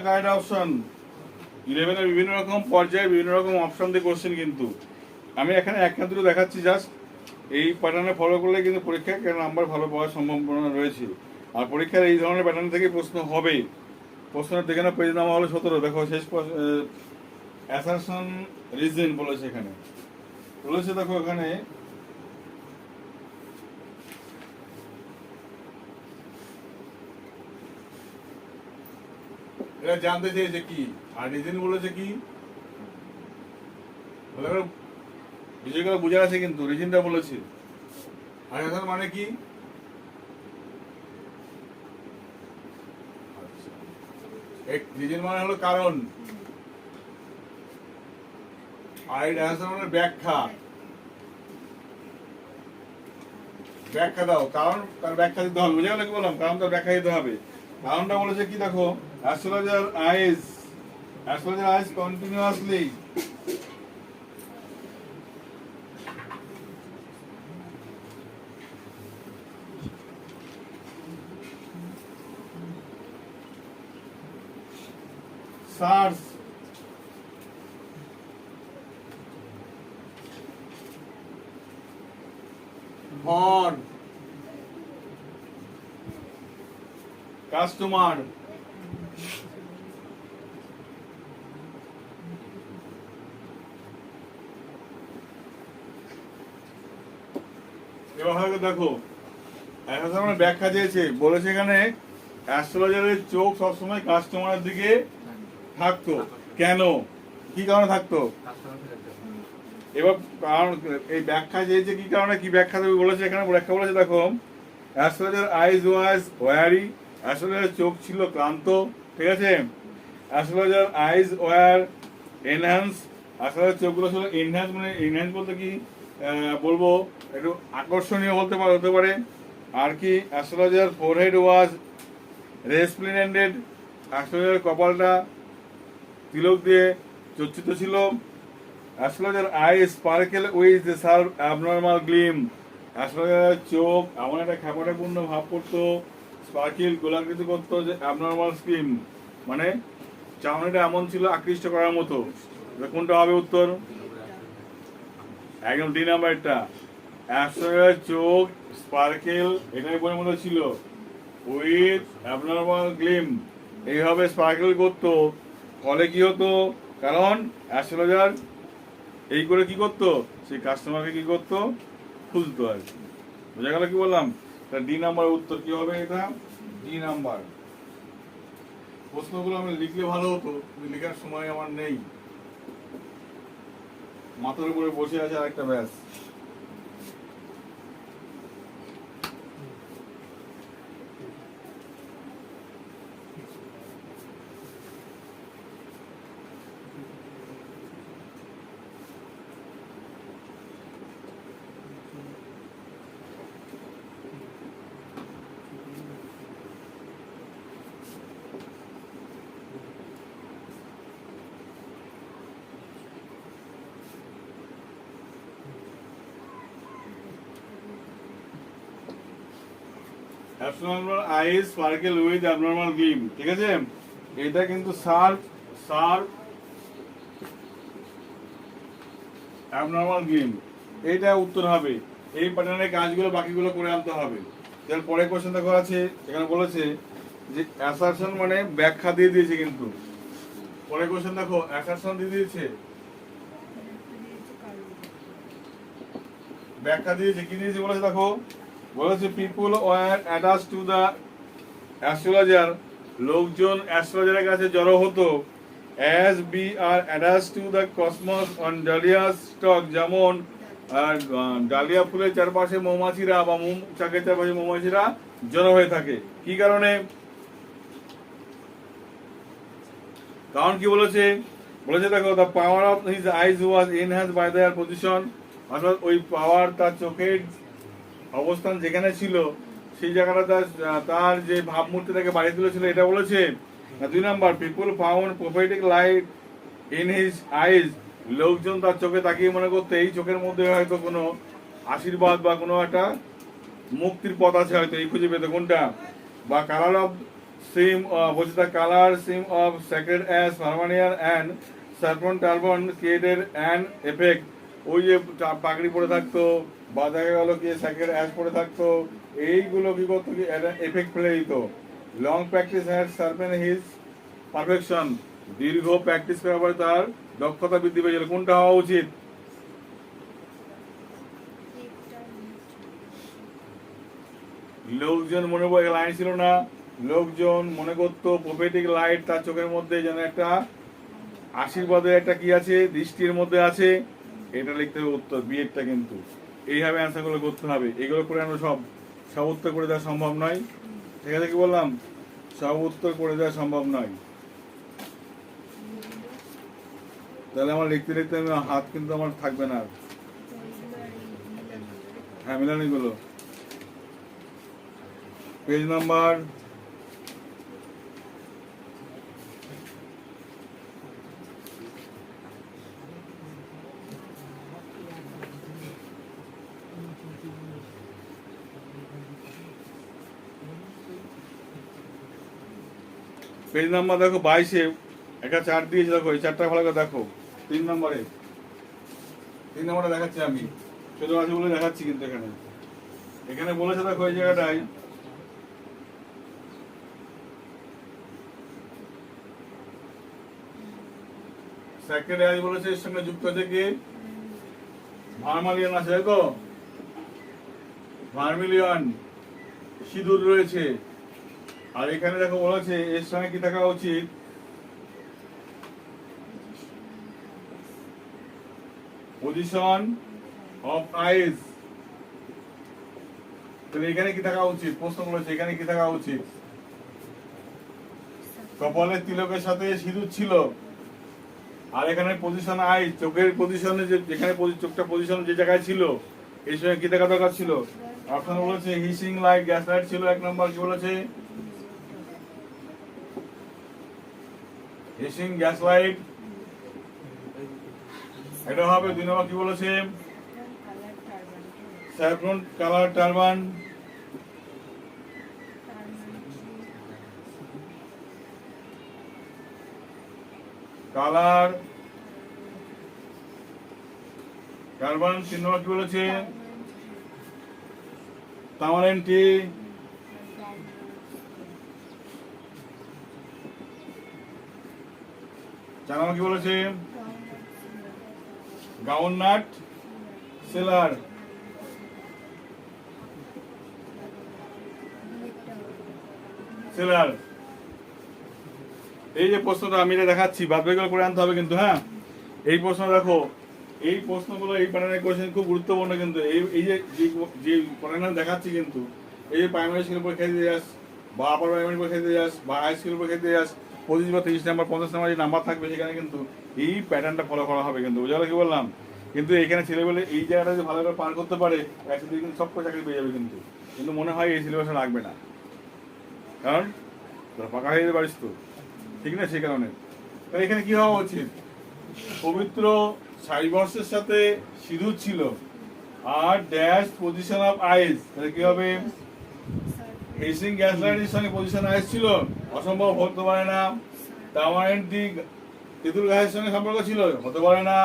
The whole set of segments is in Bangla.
Correct option. 11 বিভিন্ন রকম পর্যায়ে বিভিন্ন রকম অপশন দিয়ে কোশ্চেন, কিন্তু আমি এখানে এক না দুটো দেখাচ্ছি জাস্ট। এই প্যাটার্নে ফলো করলে কিন্তু পরীক্ষায় নাম্বার ভালো পাওয়ার সম্ভাবনা রয়েছে। আর পরীক্ষার এই ধরনের প্যাটার্ন থেকে প্রশ্ন হবে। প্রশ্নের দেখে না পেজ নাম্বার হলো 17। দেখো শেষ অ্যাসারশন রিজন বলেছে, এখানে বলেছে দেখো এখানে এটা জানতে চেয়েছে কি, আর রিজন বলেছে কি বিষয়গুলো বোঝা আছে, কিন্তু রিজনটা বলেছে। আর এখন মানে কি, রিজন মানে হলো কারণ, আর অ্যান্সার মানে ব্যাখ্যা। ব্যাখ্যা দাও, কারণ তার ব্যাখ্যা দিতে হবে। বুঝে গেল কি বললাম? কারণ তার ব্যাখ্যা দিতে হবে। কারণটা বলেছে কি দেখো, astrologer eyes continuously search for customer এবার হয়তো দেখো এখন ব্যাখ্যা দিয়েছে, বলেছে এখানে অ্যাস্ট্রোলজারের চোখ সবসময় কাস্টমারের দিকে থাকতো। কেন, কি কারণে থাকতো? এবার কারণ এই ব্যাখ্যা দিয়েছে কি কারণে, কি ব্যাখ্যা দেবে বলেছে। এখানে ব্যাখ্যা বলেছে দেখো, অ্যাস্ট্রোলজার আইজ ওয়াজ ওয়ারি, অ্যাস্ট্রোলজারের চোখ ছিল ক্লান্ত, ঠিক আছে। Astrologer eyes were enhance, astrologer চোখগুলো ছিল এনহ্যান্স, মানে এনহ্যান্স বলতে কি বলবো, একটু আকর্ষণীয় হতে পারে। আর কি, astrologer forehead was resplendent, astrologer কপালটা তিলক দিয়ে চর্চিত ছিল। Astrologer eye sparkle with the serve abnormal gleam, অ্যাস্ট্রোলজারের চোখ এমন একটা খ্যাপাটাপূর্ণ ভাব করতো, স্পার্কেল গোলাকৃত করতো, যে অ্যাবনর্মাল স্কিম মানে চাউনিটা এমন ছিল আকৃষ্ট করার মতো। কোনটা হবে উত্তর? একদম ডি নাম্বারটা। অ্যাস্ট্রোলজারের চোখ স্পার্কেল এটাই বইয়ের মতো ছিল, উইথ অ্যাবনর্মাল গ্লিম, এইভাবে স্পার্কেল করতো। ফলে কি হতো, কারণ অ্যাস্ট্রোলজার এই করে কি করতো, সেই কাস্টমারকে কি করতো, খুঁজতো আর কি। বোঝা গেল কি বললাম? ডি নাম্বার উত্তর কি হবে, এটা ডি নাম্বার। প্রশ্নগুলো আমি লিখলে ভালো হতো, লেখার সময় আমার নেই, মাথার উপরে বসে আছে আর একটা ব্যাস। Abnormal eyes sparkle with abnormal gleam, ঠিক আছে। এটা কিন্তু অ্যাবনর্মাল গ্লিম, এইটা উত্তর হবে। এই প্যাটার্নের কাজগুলো বাকিগুলো করে আনতে হবে। এর পরে কোশ্চেন দেখো আছে, এখানে বলেছে যে অ্যাসারশন মানে ব্যাখ্যা দিয়ে দিয়েছে, কিন্তু পরে কোশ্চেন দেখো অ্যাসারশন দিয়ে দিয়েছে, ব্যাখ্যা দিয়েছে, কি দিয়েছে বলেছে দেখো, বলেছে people were attach to the astrologer, লোকজন অ্যাস্ট্রোলজারের কাছে জড়ো হতো, as bee are attach to the cosmos on dahlias stalk, যেমন ডালিয়া ফুলের চারপাশে মৌমাছিরা বা চাকের চারপাশে মৌমাছিরা জড়ো হয়ে থাকে। কি কারণে? কারণ কি বলেছে, বলেছে দেখো, the power of his eyes was enhance by their position, অর্থাৎ ওই পাওয়ার তার চোখের অবস্থান যেখানে ছিল সেই জায়গাটা তার যে ভাবমূর্তিটাকে বাড়িয়ে তুলেছিল, এটা বলেছে। 2 number, people found prophetic light in his eyes, লোকজন তার চোখে তাকিয়ে মনে করতে এই চোখের মধ্যে হয়তো কোনো আশীর্বাদ বা কোনো একটা মুক্তির পথ আছে, হয়তো এই খুঁজে পেতে। কোনটা? বা কালার অফ সিম বলছে the colour SIM of sacred ash harmonium and saffron turban created an effect. ওই যে পাগড়ি পরে থাকতো বা দেখা গেল কি স্যাক্রেড অ্যাশ পরে থাকতো, এইগুলো কি করতো কি এফেক্ট ফেলে দিত। Long practice had sharpen his perfection. দীর্ঘ প্র্যাকটিস করার পরে তার দক্ষতা বৃদ্ধি পেয়েছিল। কোনটা হওয়া উচিত? লোকজন মনে পড়ে লাইন ছিল না, লোকজন মনে করতো প্রফেটিক লাইট তার চোখের মধ্যে যেন একটা আশীর্বাদের একটা কি আছে, দৃষ্টির মধ্যে আছে। এটা লিখতে হবে উত্তর, বিয়েরটা কিন্তু এইভাবে অ্যান্সার গুলো করতে হবে। এগুলো করে আমরা সব উত্তর করে দেওয়া সম্ভব নয়। ঠিক আছে, কি বললাম? সব উত্তর করে দেওয়া সম্ভব নয়। তাহলে আমার লিখতে লিখতে হাত কিন্তু আমার থাকবে না। হ্যাঁ, মিলানি গুলো পেজ নাম্বার দেখো 22-এ একটা চার্ট দিয়েছে, দেখো এই চারটা ভালো করে দেখো। 3 নম্বরে দেখাচ্ছি আমি, ছোট আছে বলে দেখাচ্ছি, কিন্তু এখানে বলেছে দেখো এই জায়গাটায় স্যাক্রেড অ্যাশ বলেছে, এর সঙ্গে যুক্ত আছে কি ভার্মালিয়ন আছে, তাই তো? ভার্মিলিয়ন সিঁদুর রয়েছে। আর এখানে দেখো বলেছে এর সঙ্গে কি থাকা উচিত, পজিশন অফ আইজ। তাহলে এখানে কি থাকা উচিত? প্রশ্ন বলেছে এখানে কি থাকা উচিত? কপালের তিলকের সাথে সিঁদুর ছিল। আর এখানে পজিশন আইজ, চোখের পজিশনে যেখানে চোখটা পজিশন যে জায়গায় ছিল, এই সময় কি থাকা দরকার ছিল? অপশন বলেছে হিসিং লাইট, গ্যাস লাইট ছিল 1 নম্বর। কি বলেছে? হিসিং গ্যাস লাইট, এটা হবে 2 নম্বর। কি বলেছে? Saffron colour turban, colour turban 3 নম্বর। কি বলেছে? তামারিন টি, 4 নম্বর। কি বলেছে? Groundnut seller. এই যে প্রশ্নটা আমি এটা দেখাচ্ছি, বাদ বাকিগুলো করে আনতে হবে কিন্তু। হ্যাঁ, এই প্রশ্ন দেখো, এই প্রশ্নগুলো এই প্যাটার্নের কোশ্চেন খুব গুরুত্বপূর্ণ কিন্তু। এই যে প্যাটার্ন দেখাচ্ছি কিন্তু, এই যে প্রাইমারি স্কুল পরীক্ষা দিতে যাস বা আপার প্রাইমারি পরীক্ষা দিতে যাস বা হাই স্কুল পরীক্ষা দিতে যাস, 25 বা 30 নাম্বার 50 নাম্বার যে নাম্বার থাকবে সেখানে কিন্তু এই প্যাটার্নটা ফলো করা হবে কিন্তু। বুঝা গেল কি বললাম? কিন্তু এখানে ছেলেবেলে এই জায়গাটা যদি ভালো করে পার করতে পারে, একসাথে কিন্তু সব চাকরি পেয়ে যাবে কিন্তু। কিন্তু মনে হয় এই সিলেবাসে লাগবে না, কারণ তোরা ফাঁকা হয়ে যেতে পারিস তো, ঠিক না? সেই কারণে তাহলে এখানে কি হওয়া উচিত? পবিত্র সাইবর্ষের সাথে সিঁদুর ছিল আর ড্যাশ পজিশন অফ আইস, তাহলে কি হবে? হিসিং গ্যাস লাইটের সঙ্গে পজিশন আইস ছিল, অসম্ভব, হতে পারে না। তামারিন টি তেঁতুল গাছের সঙ্গে সম্পর্ক ছিল, হতে পারে না।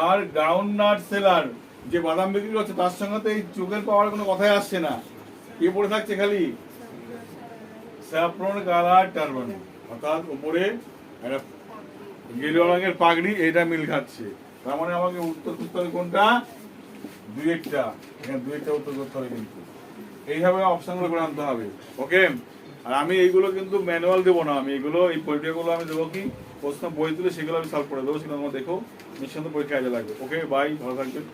আর গ্রাউন্ডনাট সেলার, যে বাদাম বিক্রি করছে তার সঙ্গে তো এই চোখের পাওয়ার কোনো কথাই আসছে না। কি পড়ে থাকছে খালি? স্যাফরন কালার টারবান, অর্থাৎ উপরে একটা গেরুয়া রঙের পাগড়ি, এটা মিল খাচ্ছে। তার মানে আমাকে উত্তর করতে হবে কোনটা? 2-টা। এখানে 2-টা উত্তর করতে হবে কিন্তু। এইভাবে অপশনগুলো করে আনতে হবে। ওকে, আর আমি এইগুলো কিন্তু ম্যানুয়াল দেবো না, আমি এগুলো এই পরীক্ষাগুলো আমি দেবো কি প্রশ্ন বই তুলে সেগুলো আমি সলভ করে দেবো, সেগুলো আমার দেখো নিঃসন্দেহে পরীক্ষা কাজে লাগবে। ওকে, বাই, ভালো থাকবেন।